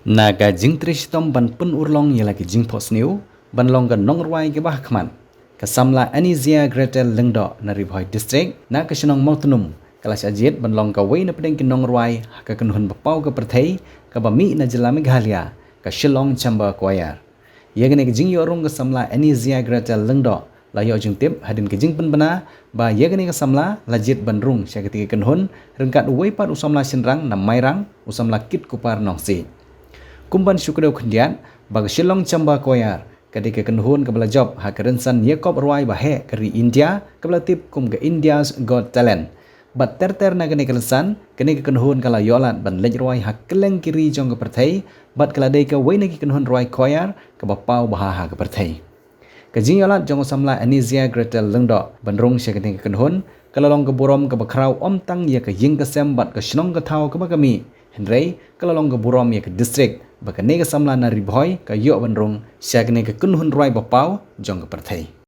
Naga jing tristom ban pun urlong yela ki jing pos new ban long ga nong ruai ke bah kman ka samla anizia gretel lengdo na ribhoi district na ka shnong mautunum kala sajit ban long ka wei na pedeng ki nong ruai ka kenhun bapau ka perthei ka bami na jila meghalya ka shillong chamba koyar yegane ki jing yorung ka samla anizia gretel lengdo la yo jing tip hadin ki jing pen bana ba yegane ka samla lajit ban rung sya ketika kenhun rengkat wei pat usamla sinrang na mairang usamla kit kupar nong si kumban syukudau kendian bag shillong chamba koyar ketika kenhun kebala job ha kerensan Yakob ruai bahe keri India kebala tip kum ke India's Got Talent bat ter na kene kerensan kene ke kenhun kala yolat ban lej ruai ha keleng kiri jong ke perthei bat kala dei ke wei na ki kenhun ruai koyar ke bapau baha ke perthei ke jing yolat jong samla Anizia Gretel lengdo ban rung sya kene ke kenhun kala long ke burom ke bakrau om tang ya ke ying ke sem bat ke shnong ke thau ke bagami Henry kala long ke burom ya ke district baka nega samla na ribhoi ka yo bandrong sya ke kunhun ruai bapau jong ke perthei